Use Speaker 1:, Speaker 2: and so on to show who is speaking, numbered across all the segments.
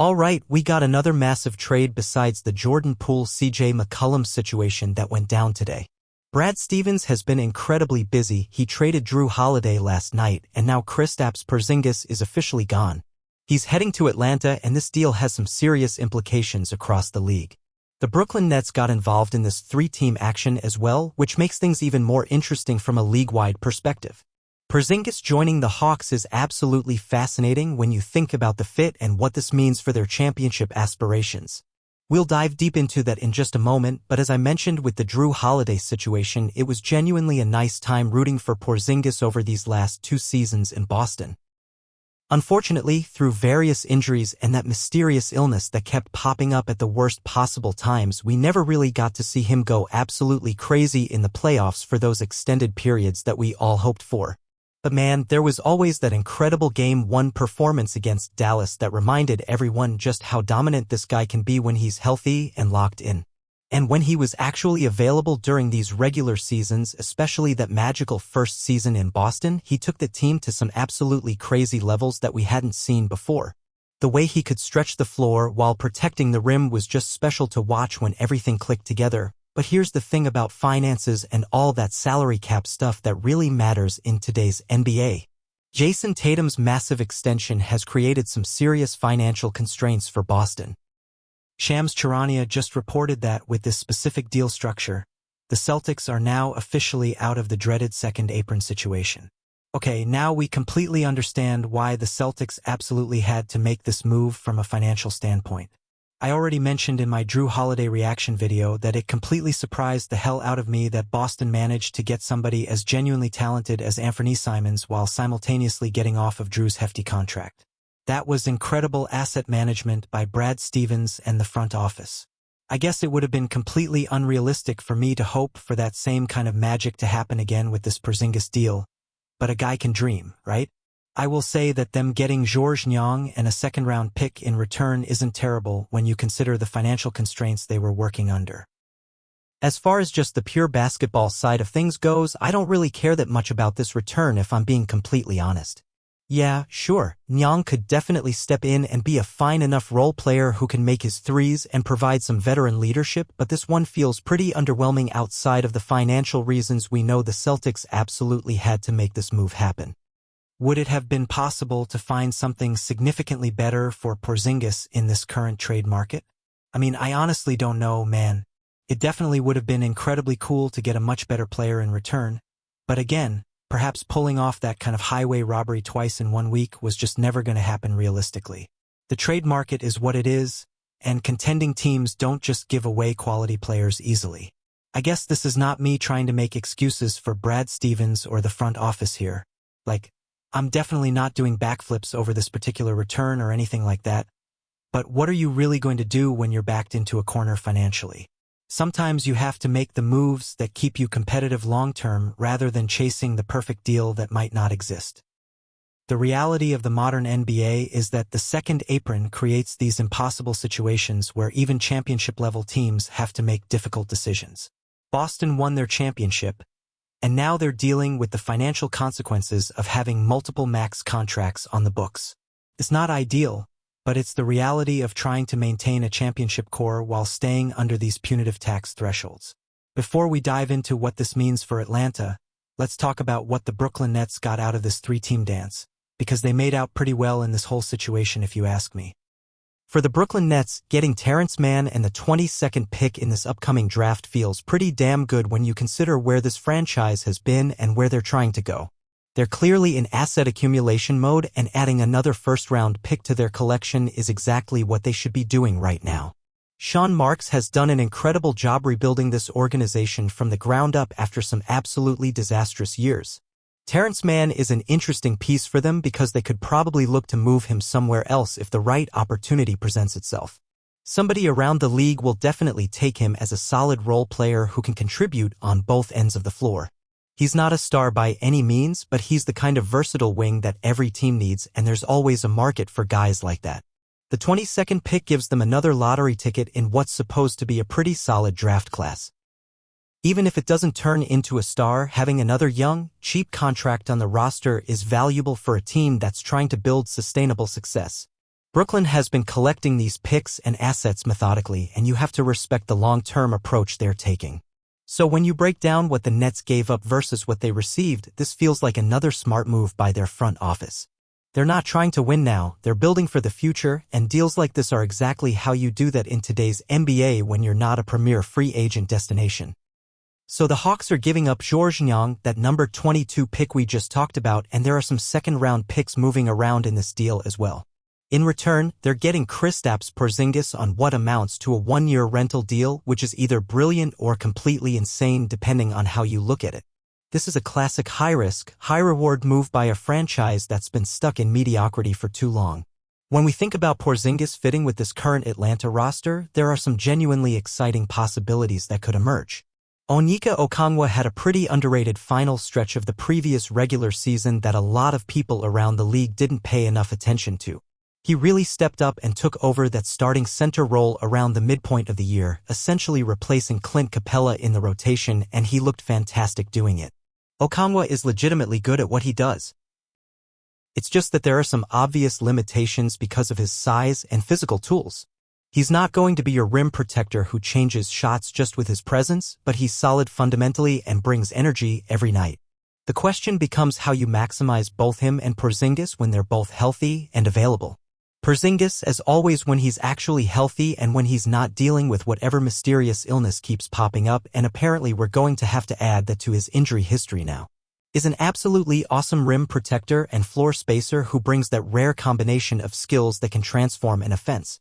Speaker 1: Alright, we got another massive trade besides the Jordan Poole-CJ McCollum situation that went down today. Brad Stevens has been incredibly busy. He traded Drew Holiday last night, and now Kristaps Porzingis is officially gone. He's heading to Atlanta, and this deal has some serious implications across the league. The Brooklyn Nets got involved in this three-team action as well, which makes things even more interesting from a league-wide perspective. Porzingis joining the Hawks is absolutely fascinating when you think about the fit and what this means for their championship aspirations. We'll dive deep into that in just a moment, but as I mentioned with the Drew Holiday situation, it was genuinely a nice time rooting for Porzingis over these last 2 seasons in Boston. Unfortunately, through various injuries and that mysterious illness that kept popping up at the worst possible times, we never really got to see him go absolutely crazy in the playoffs for those extended periods that we all hoped for. But man, there was always that incredible Game 1 performance against Dallas that reminded everyone just how dominant this guy can be when he's healthy and locked in. And when he was actually available during these regular seasons, especially that magical first season in Boston, he took the team to some absolutely crazy levels that we hadn't seen before. The way he could stretch the floor while protecting the rim was just special to watch when everything clicked together. But here's the thing about finances and all that salary cap stuff that really matters in today's NBA. Jason Tatum's massive extension has created some serious financial constraints for Boston. Shams Charania just reported that with this specific deal structure, the Celtics are now officially out of the dreaded second apron situation. Okay, now we completely understand why the Celtics absolutely had to make this move from a financial standpoint. I already mentioned in my Drew Holiday reaction video that it completely surprised the hell out of me that Boston managed to get somebody as genuinely talented as Anthony Simons while simultaneously getting off of Drew's hefty contract. That was incredible asset management by Brad Stevens and the front office. I guess it would have been completely unrealistic for me to hope for that same kind of magic to happen again with this Porzingis deal, but a guy can dream, right? I will say that them getting Georges Niang and a second-round pick in return isn't terrible when you consider the financial constraints they were working under. As far as just the pure basketball side of things goes, I don't really care that much about this return if I'm being completely honest. Yeah, sure, Niang could definitely step in and be a fine enough role player who can make his threes and provide some veteran leadership, but this one feels pretty underwhelming outside of the financial reasons we know the Celtics absolutely had to make this move happen. Would it have been possible to find something significantly better for Porzingis in this current trade market? I mean, I honestly don't know, man. It definitely would have been incredibly cool to get a much better player in return. But again, perhaps pulling off that kind of highway robbery twice in 1 week was just never going to happen realistically. The trade market is what it is, and contending teams don't just give away quality players easily. I guess this is not me trying to make excuses for Brad Stevens or the front office here. I'm definitely not doing backflips over this particular return or anything like that. But what are you really going to do when you're backed into a corner financially? Sometimes you have to make the moves that keep you competitive long-term rather than chasing the perfect deal that might not exist. The reality of the modern NBA is that the second apron creates these impossible situations where even championship-level teams have to make difficult decisions. Boston won their championship, and now they're dealing with the financial consequences of having multiple max contracts on the books. It's not ideal, but it's the reality of trying to maintain a championship core while staying under these punitive tax thresholds. Before we dive into what this means for Atlanta, let's talk about what the Brooklyn Nets got out of this three-team dance, because they made out pretty well in this whole situation if you ask me. For the Brooklyn Nets, getting Terrence Mann and the 22nd pick in this upcoming draft feels pretty damn good when you consider where this franchise has been and where they're trying to go. They're clearly in asset accumulation mode, and adding another first-round pick to their collection is exactly what they should be doing right now. Sean Marks has done an incredible job rebuilding this organization from the ground up after some absolutely disastrous years. Terrence Mann is an interesting piece for them because they could probably look to move him somewhere else if the right opportunity presents itself. Somebody around the league will definitely take him as a solid role player who can contribute on both ends of the floor. He's not a star by any means, but he's the kind of versatile wing that every team needs, and there's always a market for guys like that. The 22nd pick gives them another lottery ticket in what's supposed to be a pretty solid draft class. Even if it doesn't turn into a star, having another young, cheap contract on the roster is valuable for a team that's trying to build sustainable success. Brooklyn has been collecting these picks and assets methodically, and you have to respect the long-term approach they're taking. So when you break down what the Nets gave up versus what they received, this feels like another smart move by their front office. They're not trying to win now, they're building for the future, and deals like this are exactly how you do that in today's NBA when you're not a premier free agent destination. So the Hawks are giving up Georges Niang, that number 22 pick we just talked about, and there are some second-round picks moving around in this deal as well. In return, they're getting Kristaps Porzingis on what amounts to a one-year rental deal, which is either brilliant or completely insane depending on how you look at it. This is a classic high-risk, high-reward move by a franchise that's been stuck in mediocrity for too long. When we think about Porzingis fitting with this current Atlanta roster, there are some genuinely exciting possibilities that could emerge. Onyeka Okongwu had a pretty underrated final stretch of the previous regular season that a lot of people around the league didn't pay enough attention to. He really stepped up and took over that starting center role around the midpoint of the year, essentially replacing Clint Capella in the rotation, and he looked fantastic doing it. Okongwu is legitimately good at what he does. It's just that there are some obvious limitations because of his size and physical tools. He's not going to be your rim protector who changes shots just with his presence, but he's solid fundamentally and brings energy every night. The question becomes how you maximize both him and Porzingis when they're both healthy and available. Porzingis, as always, when he's actually healthy and when he's not dealing with whatever mysterious illness keeps popping up, and apparently we're going to have to add that to his injury history now, is an absolutely awesome rim protector and floor spacer who brings that rare combination of skills that can transform an offense.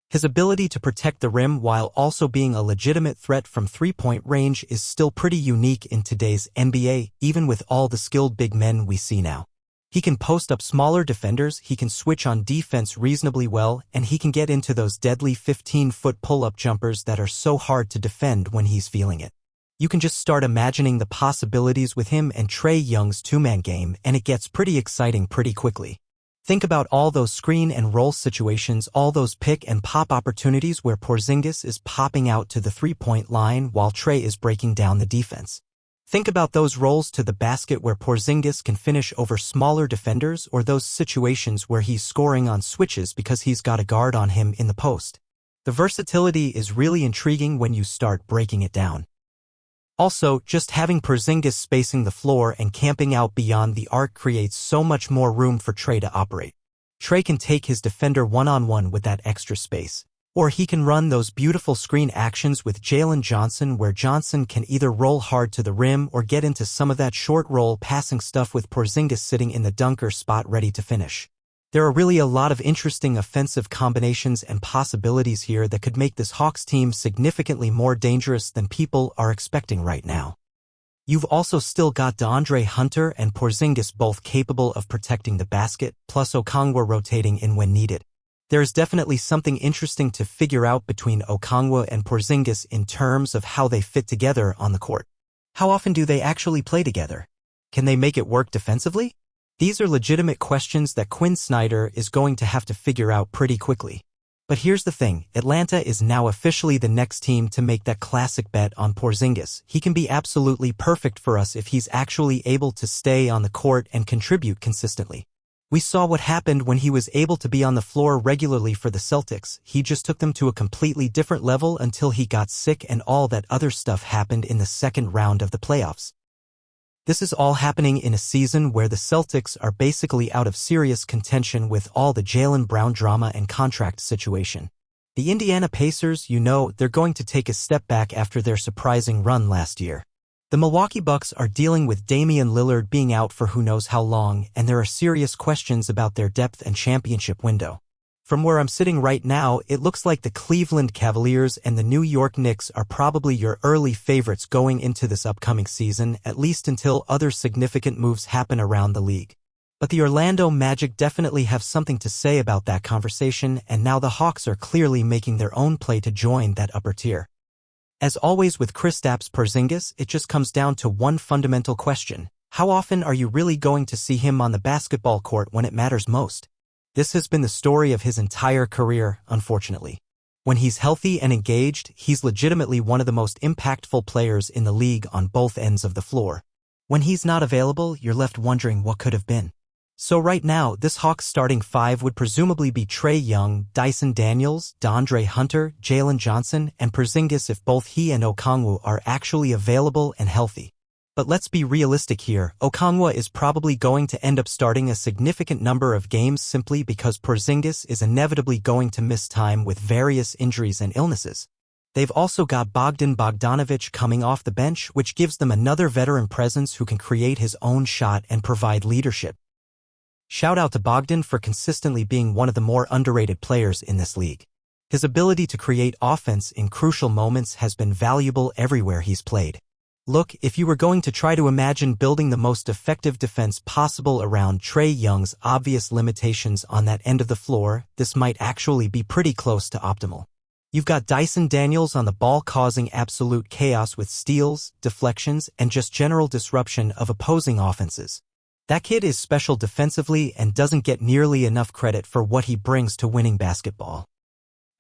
Speaker 1: His ability to protect the rim while also being a legitimate threat from three-point range is still pretty unique in today's NBA, even with all the skilled big men we see now. He can post up smaller defenders, he can switch on defense reasonably well, and he can get into those deadly 15-foot pull-up jumpers that are so hard to defend when he's feeling it. You can just start imagining the possibilities with him and Trae Young's two-man game, and it gets pretty exciting pretty quickly. Think about all those screen and roll situations, all those pick and pop opportunities where Porzingis is popping out to the three-point line while Trae is breaking down the defense. Think about those rolls to the basket where Porzingis can finish over smaller defenders, or those situations where he's scoring on switches because he's got a guard on him in the post. The versatility is really intriguing when you start breaking it down. Also, just having Porzingis spacing the floor and camping out beyond the arc creates so much more room for Trae to operate. Trae can take his defender one-on-one with that extra space. Or he can run those beautiful screen actions with Jalen Johnson where Johnson can either roll hard to the rim or get into some of that short roll passing stuff with Porzingis sitting in the dunker spot ready to finish. There are really a lot of interesting offensive combinations and possibilities here that could make this Hawks team significantly more dangerous than people are expecting right now. You've also still got DeAndre Hunter and Porzingis both capable of protecting the basket, plus Okongwu rotating in when needed. There's definitely something interesting to figure out between Okongwu and Porzingis in terms of how they fit together on the court. How often do they actually play together? Can they make it work defensively? These are legitimate questions that Quinn Snyder is going to have to figure out pretty quickly. But here's the thing, Atlanta is now officially the next team to make that classic bet on Porzingis. He can be absolutely perfect for us if he's actually able to stay on the court and contribute consistently. We saw what happened when he was able to be on the floor regularly for the Celtics. He just took them to a completely different level until he got sick and all that other stuff happened in the second round of the playoffs. This is all happening in a season where the Celtics are basically out of serious contention with all the Jaylen Brown drama and contract situation. The Indiana Pacers, they're going to take a step back after their surprising run last year. The Milwaukee Bucks are dealing with Damian Lillard being out for who knows how long, and there are serious questions about their depth and championship window. From where I'm sitting right now, it looks like the Cleveland Cavaliers and the New York Knicks are probably your early favorites going into this upcoming season, at least until other significant moves happen around the league. But the Orlando Magic definitely have something to say about that conversation, and now the Hawks are clearly making their own play to join that upper tier. As always with Kristaps Porzingis, it just comes down to one fundamental question. How often are you really going to see him on the basketball court when it matters most? This has been the story of his entire career, unfortunately. When he's healthy and engaged, he's legitimately one of the most impactful players in the league on both ends of the floor. When he's not available, you're left wondering what could have been. So right now, this Hawks starting five would presumably be Trae Young, Dyson Daniels, DeAndre Hunter, Jalen Johnson, and Porzingis if both he and Okongwu are actually available and healthy. But let's be realistic here, Okongwu is probably going to end up starting a significant number of games simply because Porzingis is inevitably going to miss time with various injuries and illnesses. They've also got Bogdan Bogdanović coming off the bench, which gives them another veteran presence who can create his own shot and provide leadership. Shout out to Bogdan for consistently being one of the more underrated players in this league. His ability to create offense in crucial moments has been valuable everywhere he's played. Look, if you were going to try to imagine building the most effective defense possible around Trae Young's obvious limitations on that end of the floor, this might actually be pretty close to optimal. You've got Dyson Daniels on the ball causing absolute chaos with steals, deflections, and just general disruption of opposing offenses. That kid is special defensively and doesn't get nearly enough credit for what he brings to winning basketball.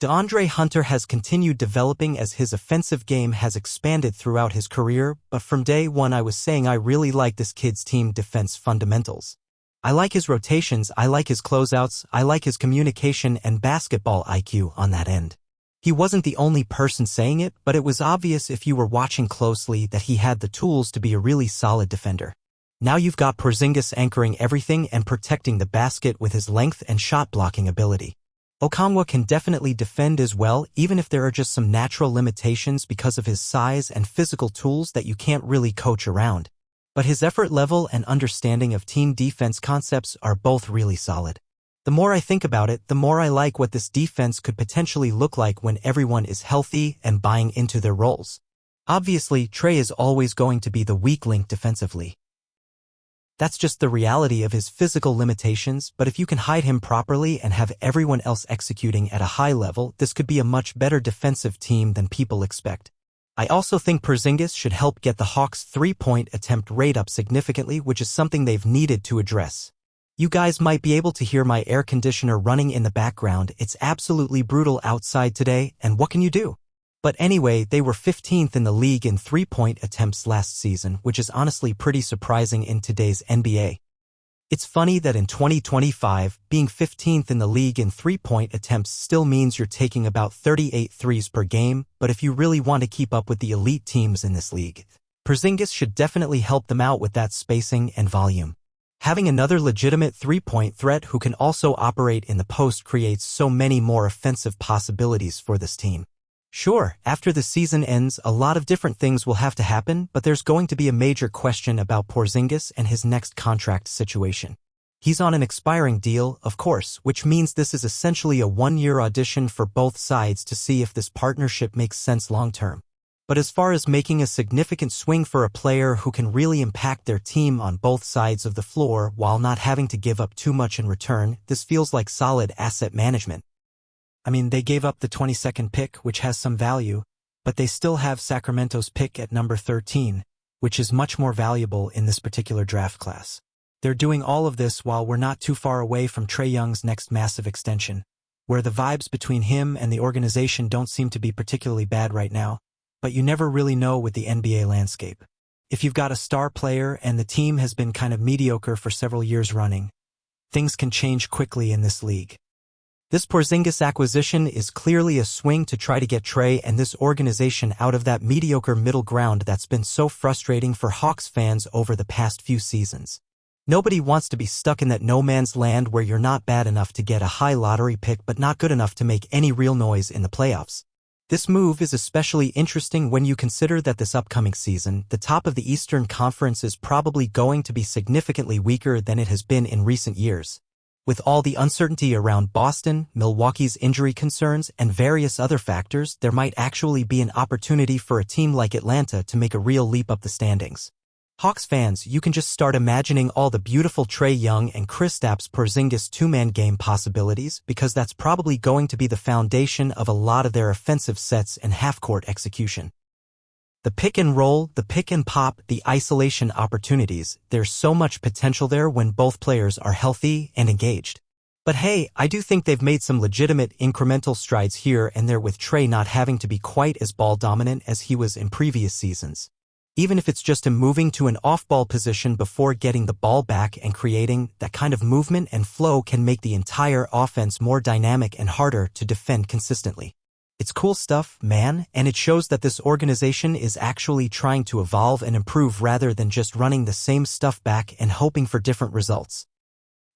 Speaker 1: DeAndre Hunter has continued developing as his offensive game has expanded throughout his career, but from day one I was saying I really like this kid's team defense fundamentals. I like his rotations, I like his closeouts, I like his communication and basketball IQ on that end. He wasn't the only person saying it, but it was obvious if you were watching closely that he had the tools to be a really solid defender. Now you've got Porzingis anchoring everything and protecting the basket with his length and shot-blocking ability. Okongwu can definitely defend as well, even if there are just some natural limitations because of his size and physical tools that you can't really coach around. But his effort level and understanding of team defense concepts are both really solid. The more I think about it, the more I like what this defense could potentially look like when everyone is healthy and buying into their roles. Obviously, Trae is always going to be the weak link defensively. That's just the reality of his physical limitations, but if you can hide him properly and have everyone else executing at a high level, this could be a much better defensive team than people expect. I also think Porzingis should help get the Hawks' three-point attempt rate up significantly, which is something they've needed to address. You guys might be able to hear my air conditioner running in the background. It's absolutely brutal outside today, and what can you do? But anyway, they were 15th in the league in three-point attempts last season, which is honestly pretty surprising in today's NBA. It's funny that in 2025, being 15th in the league in three-point attempts still means you're taking about 38 threes per game, but if you really want to keep up with the elite teams in this league, Porzingis should definitely help them out with that spacing and volume. Having another legitimate three-point threat who can also operate in the post creates so many more offensive possibilities for this team. Sure, after the season ends, a lot of different things will have to happen, but there's going to be a major question about Porzingis and his next contract situation. He's on an expiring deal, of course, which means this is essentially a one-year audition for both sides to see if this partnership makes sense long-term. But as far as making a significant swing for a player who can really impact their team on both sides of the floor while not having to give up too much in return, this feels like solid asset management. I mean, they gave up the 22nd pick, which has some value, but they still have Sacramento's pick at number 13, which is much more valuable in this particular draft class. They're doing all of this while we're not too far away from Trae Young's next massive extension, where the vibes between him and the organization don't seem to be particularly bad right now, but you never really know with the NBA landscape. If you've got a star player and the team has been kind of mediocre for several years running, things can change quickly in this league. This Porzingis acquisition is clearly a swing to try to get Trae and this organization out of that mediocre middle ground that's been so frustrating for Hawks fans over the past few seasons. Nobody wants to be stuck in that no-man's land where you're not bad enough to get a high lottery pick but not good enough to make any real noise in the playoffs. This move is especially interesting when you consider that this upcoming season, the top of the Eastern Conference is probably going to be significantly weaker than it has been in recent years. With all the uncertainty around Boston, Milwaukee's injury concerns, and various other factors, there might actually be an opportunity for a team like Atlanta to make a real leap up the standings. Hawks fans, you can just start imagining all the beautiful Trae Young and Kristaps Porzingis two-man game possibilities because that's probably going to be the foundation of a lot of their offensive sets and half-court execution. The pick and roll, the pick and pop, the isolation opportunities, there's so much potential there when both players are healthy and engaged. But hey, I do think they've made some legitimate incremental strides here and there with Trae not having to be quite as ball dominant as he was in previous seasons. Even if it's just him moving to an off-ball position before getting the ball back and creating that kind of movement and flow can make the entire offense more dynamic and harder to defend consistently. It's cool stuff, man, and it shows that this organization is actually trying to evolve and improve rather than just running the same stuff back and hoping for different results.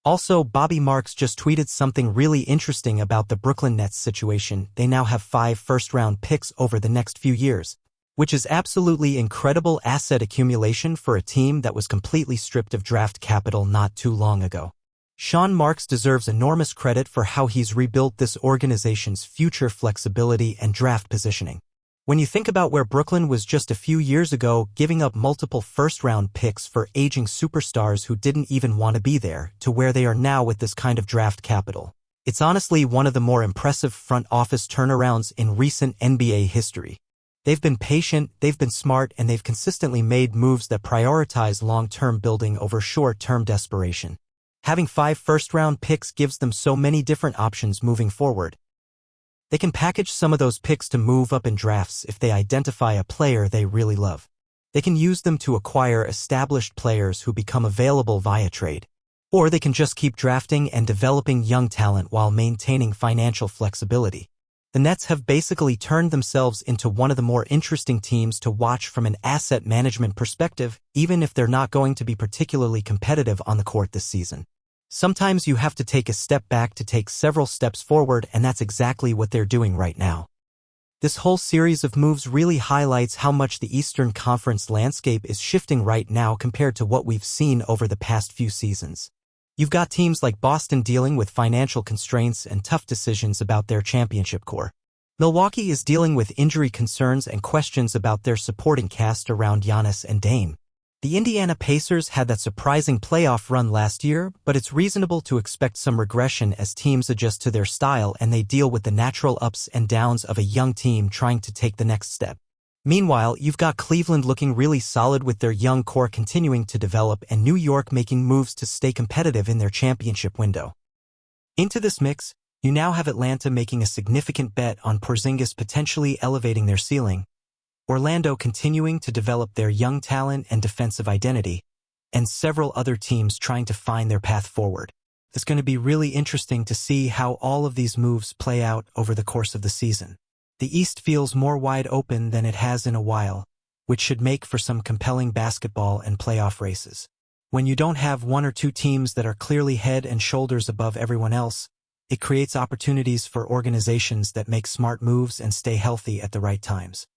Speaker 1: Also, Bobby Marks just tweeted something really interesting about the Brooklyn Nets situation. They now have 5 first-round picks over the next few years, which is absolutely incredible asset accumulation for a team that was completely stripped of draft capital not too long ago. Sean Marks deserves enormous credit for how he's rebuilt this organization's future flexibility and draft positioning. When you think about where Brooklyn was just a few years ago, giving up multiple first-round picks for aging superstars who didn't even want to be there, to where they are now with this kind of draft capital, it's honestly one of the more impressive front office turnarounds in recent NBA history. They've been patient, they've been smart, and they've consistently made moves that prioritize long-term building over short-term desperation. Having 5 first-round picks gives them so many different options moving forward. They can package some of those picks to move up in drafts if they identify a player they really love. They can use them to acquire established players who become available via trade. Or they can just keep drafting and developing young talent while maintaining financial flexibility. The Nets have basically turned themselves into one of the more interesting teams to watch from an asset management perspective, even if they're not going to be particularly competitive on the court this season. Sometimes you have to take a step back to take several steps forward, and that's exactly what they're doing right now. This whole series of moves really highlights how much the Eastern Conference landscape is shifting right now compared to what we've seen over the past few seasons. You've got teams like Boston dealing with financial constraints and tough decisions about their championship core. Milwaukee is dealing with injury concerns and questions about their supporting cast around Giannis and Dame. The Indiana Pacers had that surprising playoff run last year, but it's reasonable to expect some regression as teams adjust to their style and they deal with the natural ups and downs of a young team trying to take the next step. Meanwhile, you've got Cleveland looking really solid with their young core continuing to develop and New York making moves to stay competitive in their championship window. Into this mix, you now have Atlanta making a significant bet on Porzingis potentially elevating their ceiling, Orlando continuing to develop their young talent and defensive identity, and several other teams trying to find their path forward. It's going to be really interesting to see how all of these moves play out over the course of the season. The East feels more wide open than it has in a while, which should make for some compelling basketball and playoff races. When you don't have 1 or 2 teams that are clearly head and shoulders above everyone else, it creates opportunities for organizations that make smart moves and stay healthy at the right times.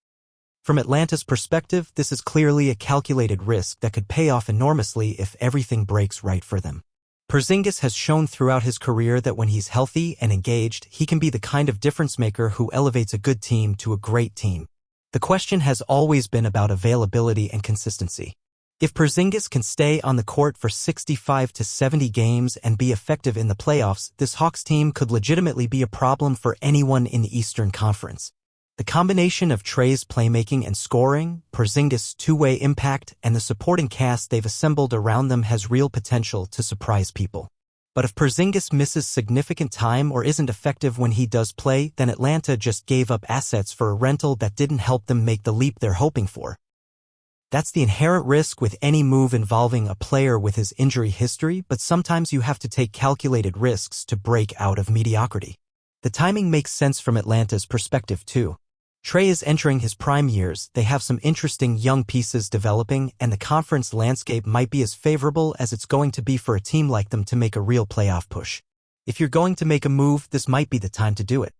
Speaker 1: From Atlanta's perspective, this is clearly a calculated risk that could pay off enormously if everything breaks right for them. Porzingis has shown throughout his career that when he's healthy and engaged, he can be the kind of difference maker who elevates a good team to a great team. The question has always been about availability and consistency. If Porzingis can stay on the court for 65 to 70 games and be effective in the playoffs, this Hawks team could legitimately be a problem for anyone in the Eastern Conference. The combination of Trey's playmaking and scoring, Porzingis' two-way impact, and the supporting cast they've assembled around them has real potential to surprise people. But if Porzingis misses significant time or isn't effective when he does play, then Atlanta just gave up assets for a rental that didn't help them make the leap they're hoping for. That's the inherent risk with any move involving a player with his injury history, but sometimes you have to take calculated risks to break out of mediocrity. The timing makes sense from Atlanta's perspective too. Trey is entering his prime years, they have some interesting young pieces developing, and the conference landscape might be as favorable as it's going to be for a team like them to make a real playoff push. If you're going to make a move, this might be the time to do it.